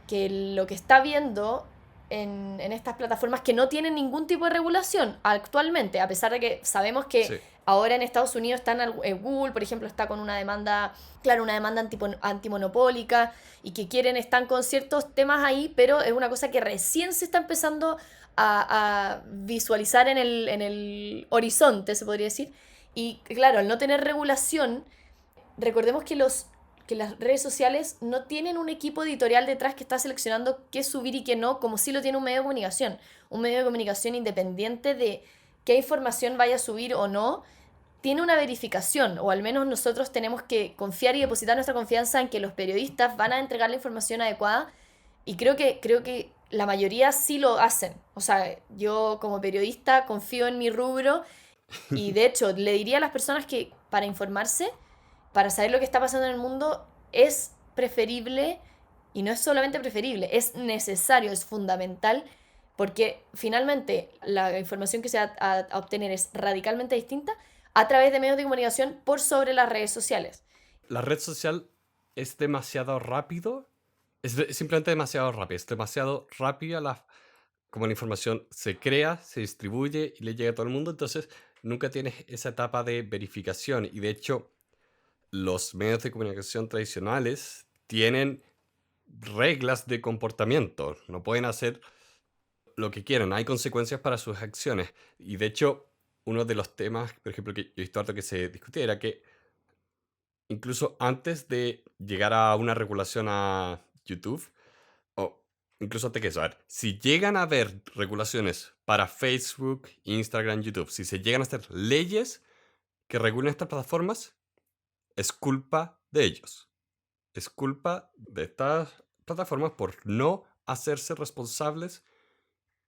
B: lo que está viendo en estas plataformas que no tienen ningún tipo de regulación actualmente, a pesar de que sabemos que
A: Sí.
B: ahora en Estados Unidos están Google, por ejemplo, está con una demanda, claro, una demanda antimonopólica y que están con ciertos temas ahí, pero es una cosa que recién se está empezando a visualizar en el horizonte, se podría decir. Y claro, al no tener regulación, recordemos que las redes sociales no tienen un equipo editorial detrás que está seleccionando qué subir y qué no, como sí lo tiene un medio de comunicación. Un medio de comunicación independiente de qué información vaya a subir o no, tiene una verificación, o al menos nosotros tenemos que confiar y depositar nuestra confianza en que los periodistas van a entregar la información adecuada, y creo que la mayoría sí lo hacen. O sea, yo como periodista confío en mi rubro y de hecho le diría a las personas que para informarse, para saber lo que está pasando en el mundo, es preferible, y no es solamente preferible, es necesario, es fundamental, porque finalmente la información que se va a obtener es radicalmente distinta a través de medios de comunicación por sobre las redes sociales.
A: La red social es demasiado rápido. Es simplemente demasiado rápido. Es demasiado rápida como la información se crea, se distribuye y le llega a todo el mundo. Entonces nunca tienes esa etapa de verificación. Y de hecho, los medios de comunicación tradicionales tienen reglas de comportamiento. No pueden hacer lo que quieran. Hay consecuencias para sus acciones. Y de hecho, uno de los temas, por ejemplo, que yo he visto harto que se discutía era que incluso antes de llegar a una regulación a YouTube, o incluso antes que eso, a ver, si llegan a haber regulaciones para Facebook, Instagram, YouTube, si se llegan a hacer leyes que regulen estas plataformas, es culpa de ellos. Es culpa de estas plataformas por no hacerse responsables,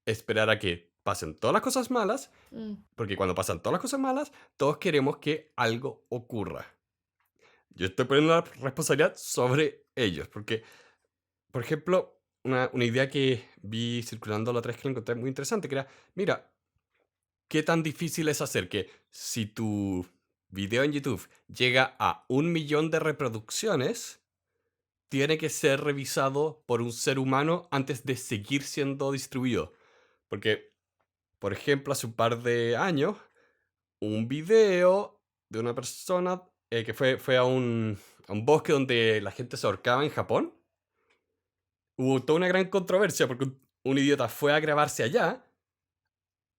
A: esperar a que pasen todas las cosas malas,
B: Mm.
A: porque cuando pasan todas las cosas malas, todos queremos que algo ocurra. Yo estoy poniendo la responsabilidad sobre ellos, porque, por ejemplo, una idea que vi circulando la otra vez que la encontré muy interesante, que era, mira, ¿qué tan difícil es hacer que si tu video en YouTube llega a 1 millón de reproducciones, tiene que ser revisado por un ser humano antes de seguir siendo distribuido? Porque, por ejemplo, hace un par de años, un video de una persona que fue a un bosque donde la gente se ahorcaba en Japón. Hubo toda una gran controversia porque un idiota fue a grabarse allá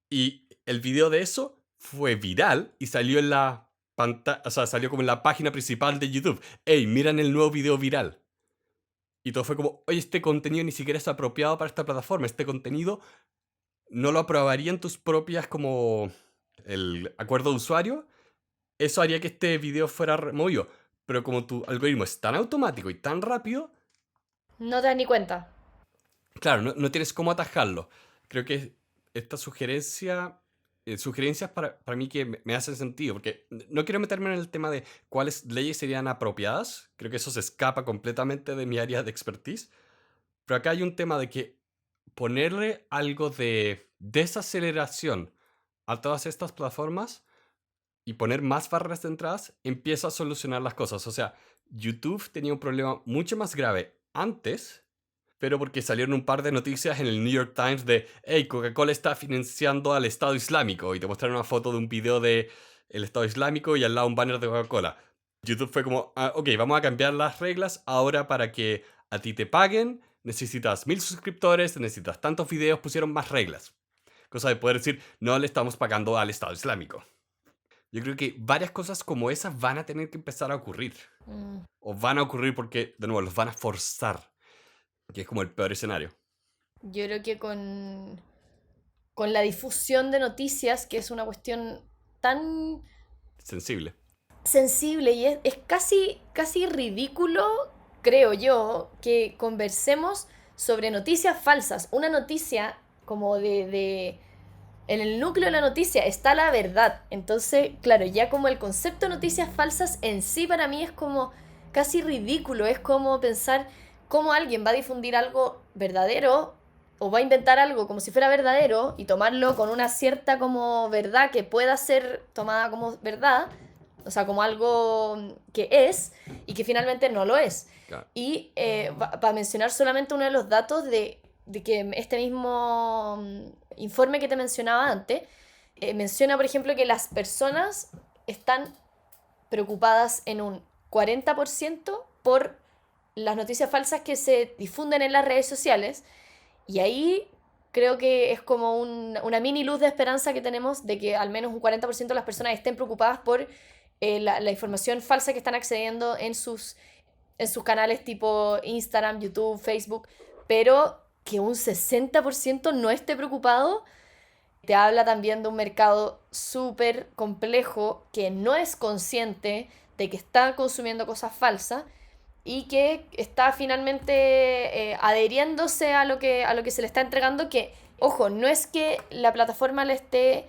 A: y el video de eso fue viral y salió en la pantalla, o sea, salió como en la página principal de YouTube. ¡Ey, miran el nuevo video viral! Y todo fue como, oye, este contenido ni siquiera es apropiado para esta plataforma. Este contenido no lo aprobarían tus propias como el acuerdo de usuario. Eso haría que este video fuera removido. Pero como tu algoritmo es tan automático y tan rápido,
B: No te das ni cuenta.
A: claro, no tienes cómo atajarlo. Creo que esta sugerencias para mí que me hacen sentido, porque no quiero meterme en el tema de cuáles leyes serían apropiadas. Creo que eso se escapa completamente de mi área de expertise. Pero acá hay un tema de que ponerle algo de desaceleración a todas estas plataformas y poner más barreras de entradas empieza a solucionar las cosas. O sea, YouTube tenía un problema mucho más grave antes, pero porque salieron un par de noticias en el New York Times de, hey, Coca-Cola está financiando al Estado Islámico, y te mostraron una foto de un video de el Estado Islámico y al lado un banner de Coca-Cola. YouTube fue como, ok, vamos a cambiar las reglas ahora para que a ti te paguen, necesitas 1000 suscriptores, necesitas tantos videos, pusieron más reglas. Cosa de poder decir, no le estamos pagando al Estado Islámico. Yo creo que varias cosas como esas van a tener que empezar a ocurrir.
B: Mm.
A: O van a ocurrir porque, de nuevo, los van a forzar. Que es como el peor escenario.
B: Yo creo que con la difusión de noticias, que es una cuestión tan
A: Sensible.
B: sensible y es casi ridículo, creo yo, que conversemos sobre noticias falsas. Una noticia como en el núcleo de la noticia está la verdad. Entonces, claro, ya como el concepto de noticias falsas en sí para mí es como casi ridículo. Es como pensar cómo alguien va a difundir algo verdadero o va a inventar algo como si fuera verdadero y tomarlo con una cierta como verdad que pueda ser tomada como verdad, o sea, como algo que es y que finalmente no lo es.
A: Claro.
B: Y para mencionar solamente uno de los datos de que este mismo informe que te mencionaba antes, menciona, por ejemplo, que las personas están preocupadas en un 40% por las noticias falsas que se difunden en las redes sociales. Y ahí creo que es como una mini luz de esperanza que tenemos de que al menos un 40% de las personas estén preocupadas por la información falsa que están accediendo en sus canales tipo Instagram, YouTube, Facebook, pero que un 60% no esté preocupado, te habla también de un mercado súper complejo que no es consciente de que está consumiendo cosas falsas y que está finalmente adheriéndose a lo que se le está entregando, que, ojo, no es que la plataforma le esté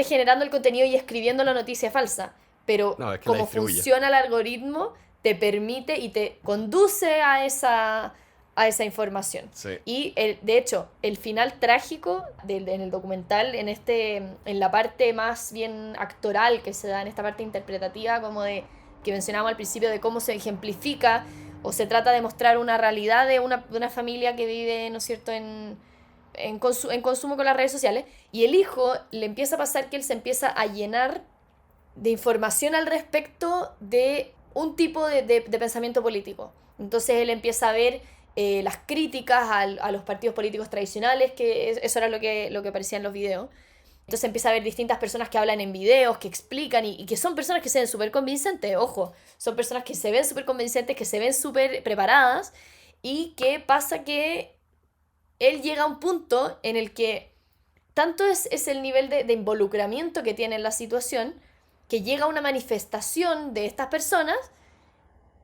B: generando el contenido y escribiendo la noticia falsa, pero
A: No, es que la
B: como
A: distribuye.
B: funciona el algoritmo, te permite y te conduce a esa información.
A: Sí.
B: Y de hecho, el final trágico en el documental, en la parte más bien actoral que se da, en esta parte interpretativa, como de que mencionábamos al principio, de cómo se ejemplifica o se trata de mostrar una realidad de una familia que vive, ¿no es cierto?, en consumo con las redes sociales, y el hijo le empieza a pasar que él se empieza a llenar de información al respecto de un tipo de pensamiento político. Entonces él empieza a ver las críticas a los partidos políticos tradicionales, que eso era lo que aparecía en los videos. Entonces empieza a ver distintas personas que hablan en videos, que explican y que son personas que se ven súper convincentes, ojo, son personas que se ven súper convincentes, que se ven súper preparadas, y que pasa que él llega a un punto en el que tanto es el nivel de involucramiento que tiene en la situación, que llega a una manifestación de estas personas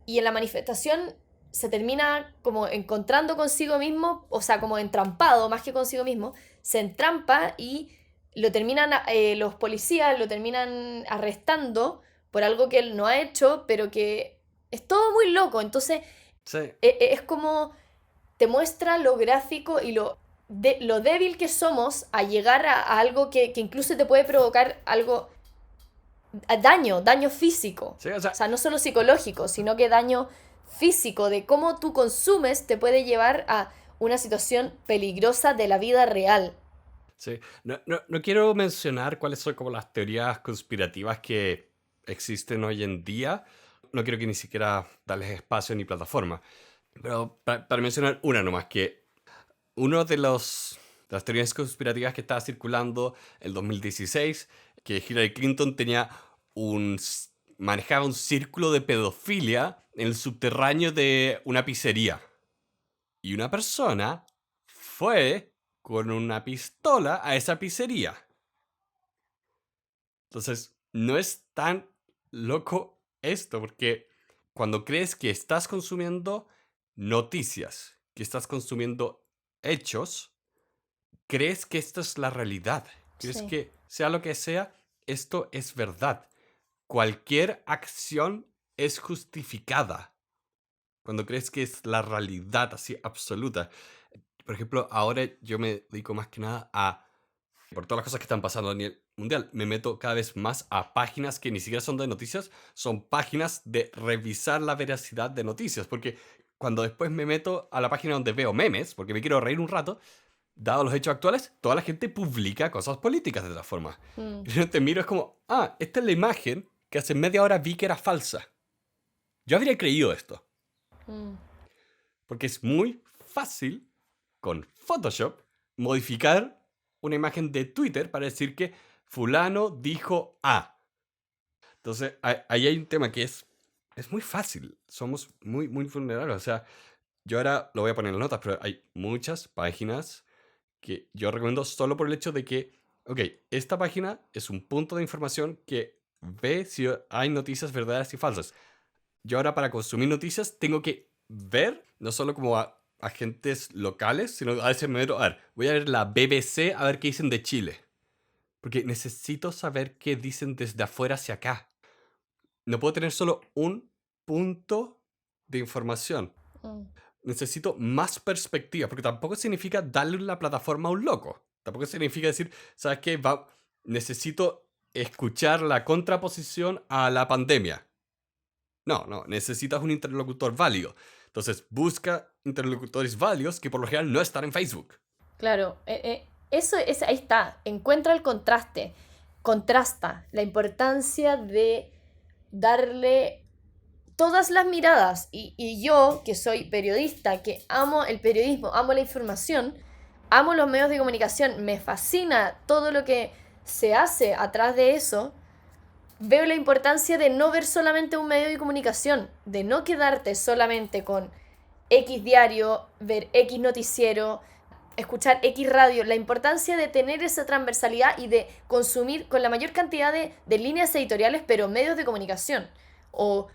B: y en la manifestación se termina como encontrando consigo mismo, o sea, como entrampado más que consigo mismo, se entrampa y lo terminan, los policías lo terminan arrestando por algo que él no ha hecho, pero que es todo muy loco. Entonces,
A: Sí,
B: es como te muestra lo gráfico y lo débil que somos a llegar a algo que incluso te puede provocar algo, daño físico.
A: sí, o
B: O
A: sea,
B: sea, no solo psicológico, sino que daño físico de cómo tú consumes te puede llevar a una situación peligrosa de la vida real.
A: sí. No quiero mencionar cuáles son como las teorías conspirativas que existen hoy en día. No quiero que ni siquiera darles espacio ni plataforma. Pero para mencionar una nomás, que uno de las teorías conspirativas que estaba circulando en 2016, que Hillary Clinton manejaba un círculo de pedofilia en el subterráneo de una pizzería. Y una persona fue con una pistola a esa pizzería. Entonces, no es tan loco esto, porque cuando crees que estás consumiendo noticias, que estás consumiendo hechos, crees que esto es la realidad. Crees
B: Sí,
A: que sea lo que sea, esto es verdad. Cualquier acción es justificada cuando crees que es la realidad así absoluta. Por ejemplo, ahora yo me dedico más que nada por todas las cosas que están pasando a nivel mundial, me meto cada vez más a páginas que ni siquiera son de noticias, son páginas de revisar la veracidad de noticias, porque cuando después me meto a la página donde veo memes, porque me quiero reír un rato, dado los hechos actuales, toda la gente publica cosas políticas de esta forma.
B: mm,
A: Y yo te miro, es como, esta es la imagen que hace media hora vi que era falsa. Yo habría creído esto,
B: mm,
A: porque es muy fácil con Photoshop modificar una imagen de Twitter para decir que fulano dijo A. Entonces, ahí hay un tema que es muy fácil. Somos muy, muy vulnerables. O sea, yo ahora lo voy a poner en las notas, pero hay muchas páginas que yo recomiendo solo por el hecho de que, ok, esta página es un punto de información que ve si hay noticias verdaderas y falsas. Yo ahora para consumir noticias tengo que ver, no solo como a agentes locales, sino a veces me meto, a ver, voy a ver la BBC a ver qué dicen de Chile. Porque necesito saber qué dicen desde afuera hacia acá. No puedo tener solo un punto de información.
B: mm.
A: Necesito más perspectiva, porque tampoco significa darle la plataforma a un loco. Tampoco significa decir, ¿sabes qué? Necesito escuchar la contraposición a la pandemia. No, necesitas un interlocutor válido. Entonces, busca interlocutores válidos que por lo general no están en Facebook.
B: Claro, eso es, ahí está, encuentra el contraste, contrasta la importancia de darle todas las miradas. Y yo, que soy periodista, que amo el periodismo, amo la información, amo los medios de comunicación, me fascina todo lo que se hace atrás de eso, veo la importancia de no ver solamente un medio de comunicación, de no quedarte solamente con X diario, ver X noticiero, escuchar X radio, la importancia de tener esa transversalidad y de consumir con la mayor cantidad de líneas editoriales, pero medios de comunicación o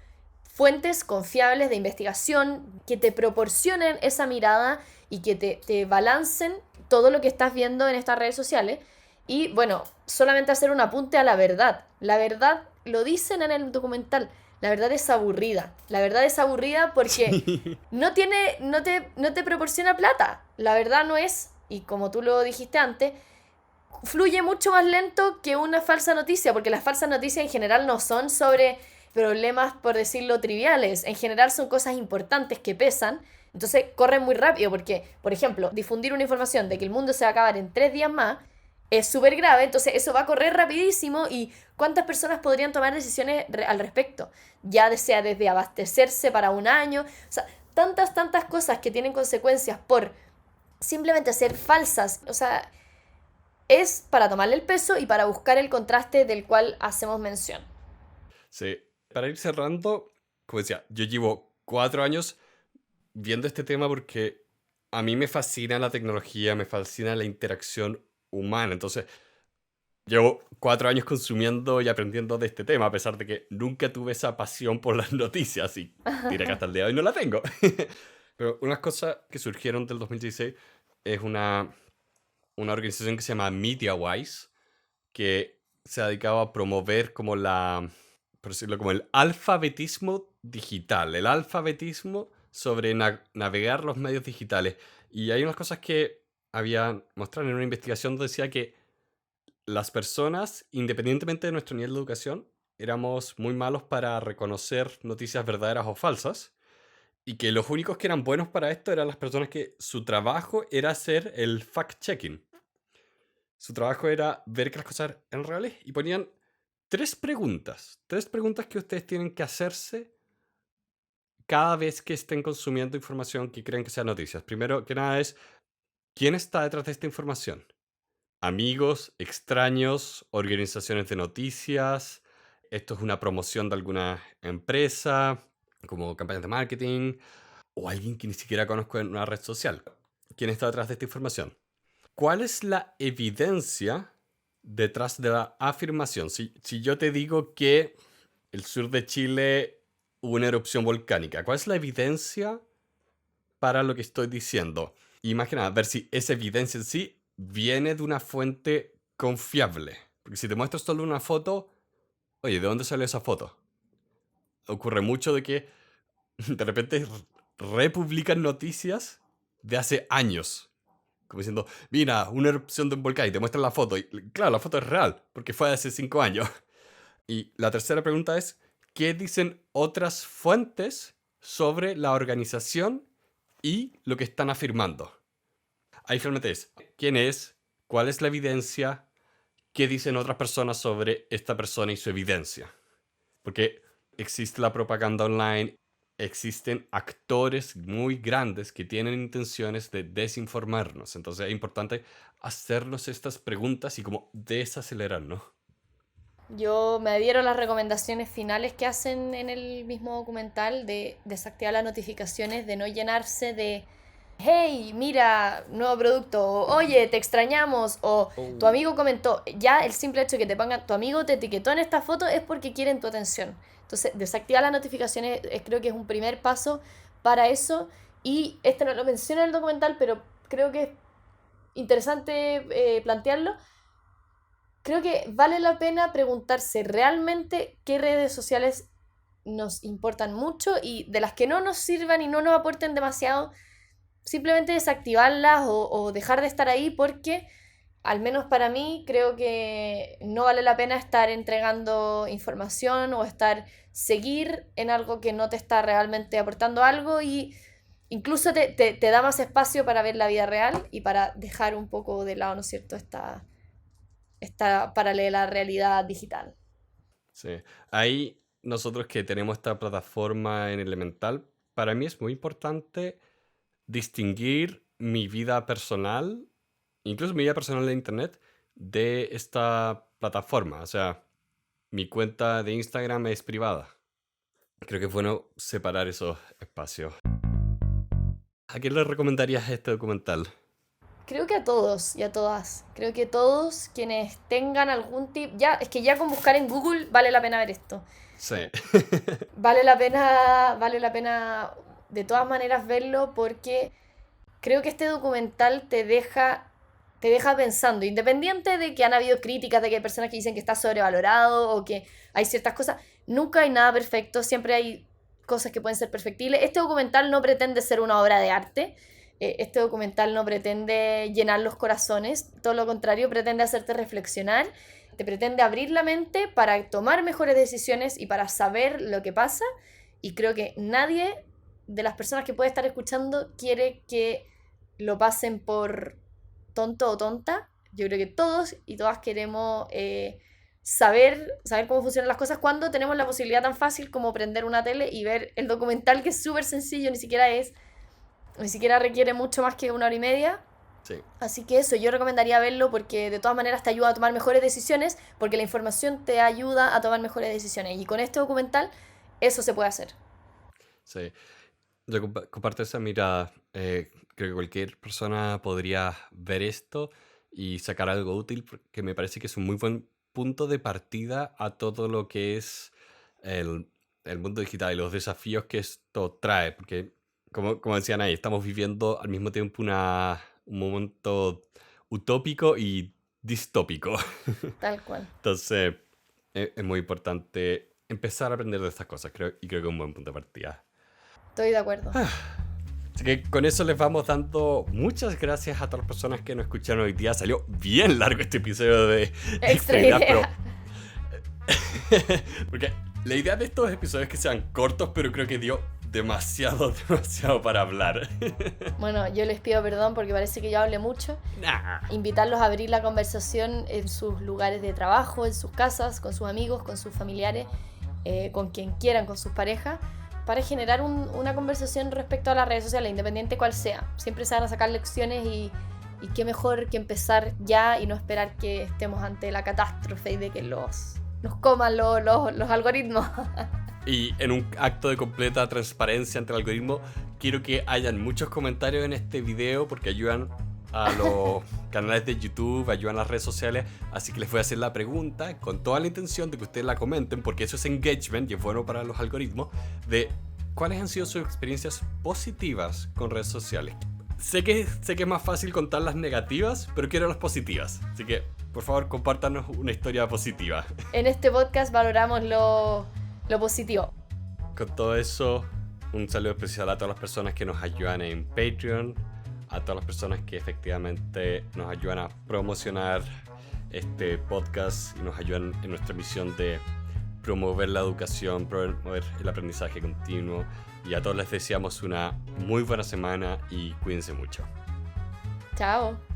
B: fuentes confiables de investigación que te proporcionen esa mirada y que te balancen todo lo que estás viendo en estas redes sociales. Y bueno, solamente hacer un apunte a la verdad. La verdad, lo dicen en el documental, la verdad es aburrida. La verdad es aburrida porque
A: Sí.
B: no te proporciona plata. La verdad no es, y como tú lo dijiste antes, fluye mucho más lento que una falsa noticia, porque las falsas noticias en general no son sobre problemas, por decirlo, triviales. En general son cosas importantes que pesan. Entonces corren muy rápido porque, por ejemplo, difundir una información de que el mundo se va a acabar en 3 días más es súper grave, entonces eso va a correr rapidísimo y cuántas personas podrían tomar decisiones al respecto, ya sea desde abastecerse para un año, o sea, tantas cosas que tienen consecuencias por simplemente ser falsas, o sea, es para tomarle el peso y para buscar el contraste del cual hacemos mención.
A: Sí. Para ir cerrando, como decía, yo llevo 4 años viendo este tema porque a mí me fascina la tecnología, me fascina la interacción humana. Entonces, Llevo 4 años consumiendo y aprendiendo de este tema, a pesar de que nunca tuve esa pasión por las noticias y diré que hasta el día de hoy no la tengo. Pero unas cosas que surgieron del 2016 es una organización que se llama MediaWise, que se ha dedicado a promover como por decirlo, como el alfabetismo digital, el alfabetismo sobre navegar los medios digitales. Y hay unas cosas que había mostrado en una investigación donde decía que las personas, independientemente de nuestro nivel de educación, éramos muy malos para reconocer noticias verdaderas o falsas, y que los únicos que eran buenos para esto eran las personas que su trabajo era hacer el fact-checking. Su trabajo era ver que las cosas eran reales y ponían tres preguntas que ustedes tienen que hacerse cada vez que estén consumiendo información que creen que sea noticias. Primero que nada es, ¿quién está detrás de esta información? Amigos, extraños, organizaciones de noticias. Esto es una promoción de alguna empresa, como campañas de marketing, o alguien que ni siquiera conozco en una red social. ¿Quién está detrás de esta información? ¿Cuál es la evidencia detrás de la afirmación? Si yo te digo que el sur de Chile hubo una erupción volcánica, ¿cuál es la evidencia para lo que estoy diciendo? Imagina, ver si esa evidencia en sí viene de una fuente confiable. Porque si te muestro solo una foto, oye, ¿de dónde salió esa foto? Ocurre mucho de que de repente republican noticias de hace años. Como diciendo, mira, una erupción de un volcán y te muestran la foto. Y claro, la foto es real, porque fue de hace 5 años. Y la tercera pregunta es, ¿qué dicen otras fuentes sobre la organización y lo que están afirmando? Ahí finalmente es, ¿quién es? ¿Cuál es la evidencia? ¿Qué dicen otras personas sobre esta persona y su evidencia? Porque existe la propaganda online, existen actores muy grandes que tienen intenciones de desinformarnos. Entonces es importante hacernos estas preguntas y como desacelerarnos.
B: Yo me adhiero a las recomendaciones finales que hacen en el mismo documental de desactivar las notificaciones, de no llenarse de, hey, mira, nuevo producto, o, oye, te extrañamos, o tu
A: Oh.
B: amigo comentó. Ya el simple hecho de que te pongan, tu amigo te etiquetó en esta foto es porque quieren tu atención. Entonces, desactivar las notificaciones creo que es un primer paso para eso. Y este no lo menciona en el documental, pero creo que es interesante plantearlo. Creo que vale la pena preguntarse realmente qué redes sociales nos importan mucho y de las que no nos sirvan y no nos aporten demasiado, simplemente desactivarlas o dejar de estar ahí porque, al menos para mí, creo que no vale la pena estar entregando información o estar seguir en algo que no te está realmente aportando algo y incluso te da más espacio para ver la vida real y para dejar un poco de lado, ¿no es cierto?, esta paralela realidad digital.
A: Sí. Ahí nosotros que tenemos esta plataforma en Elemental, para mí es muy importante distinguir mi vida personal, incluso mi vida personal de Internet, de esta plataforma. O sea, mi cuenta de Instagram es privada. Creo que es bueno separar esos espacios. ¿A quién le recomendarías este documental?
B: Creo que a todos y a todas. Creo que todos quienes tengan algún tipo. Ya, es que ya con buscar en Google vale la pena ver esto.
A: Sí.
B: Vale la pena de todas maneras verlo porque creo que este documental te deja pensando, independiente de que han habido críticas, de que hay personas que dicen que está sobrevalorado o que hay ciertas cosas, nunca hay nada perfecto, siempre hay cosas que pueden ser perfectibles. Este documental no pretende ser una obra de arte, este documental no pretende llenar los corazones, todo lo contrario, pretende hacerte reflexionar, te pretende abrir la mente para tomar mejores decisiones y para saber lo que pasa. Y creo que nadie de las personas que puede estar escuchando quiere que lo pasen por tonto o tonta. Yo creo que todos y todas queremos saber cómo funcionan las cosas cuando tenemos la posibilidad tan fácil como prender una tele y ver el documental, que es súper sencillo, ni siquiera requiere mucho más que 1 hora y media.
A: Sí.
B: Así que eso, yo recomendaría verlo porque de todas maneras te ayuda a tomar mejores decisiones, porque la información te ayuda a tomar mejores decisiones. Y con este documental eso se puede hacer.
A: Sí. Yo comparto esa mirada. Creo que cualquier persona podría ver esto y sacar algo útil, porque me parece que es un muy buen punto de partida a todo lo que es el, el mundo digital y los desafíos que esto trae, porque como decían ahí, estamos viviendo al mismo tiempo un momento utópico y distópico.
B: Tal cual.
A: Entonces, es muy importante empezar a aprender de estas cosas, y creo que es un buen punto de partida.
B: Estoy de acuerdo.
A: Así que con eso les vamos dando muchas gracias a todas las personas que nos escucharon hoy día. Salió bien largo este episodio de
B: Extra
A: idea,
B: idea.
A: porque la idea de estos episodios es que sean cortos, pero creo que dio demasiado para hablar.
B: Bueno, yo les pido perdón porque parece que yo hablé mucho.
A: Nah.
B: Invitarlos a abrir la conversación en sus lugares de trabajo, en sus casas, con sus amigos, con sus familiares, con quien quieran, con sus parejas, para generar una conversación respecto a las redes sociales, independiente cual sea. Siempre se van a sacar lecciones y qué mejor que empezar ya y no esperar que estemos ante la catástrofe y de que nos coman los algoritmos.
A: Y en un acto de completa transparencia ante el algoritmo, quiero que hayan muchos comentarios en este video porque ayudan a los canales de YouTube, ayudan a las redes sociales. Así que les voy a hacer la pregunta con toda la intención de que ustedes la comenten, porque eso es engagement y es bueno para los algoritmos, de cuáles han sido sus experiencias positivas con redes sociales. Sé que es más fácil contar las negativas, pero quiero las positivas. Así que, por favor, compártanos una historia positiva.
B: En este podcast valoramos lo positivo.
A: Con todo eso, un saludo especial a todas las personas que nos ayudan en Patreon, a todas las personas que efectivamente nos ayudan a promocionar este podcast y nos ayudan en nuestra misión de promover la educación, promover el aprendizaje continuo. Y a todos les deseamos una muy buena semana y cuídense mucho.
B: Chao.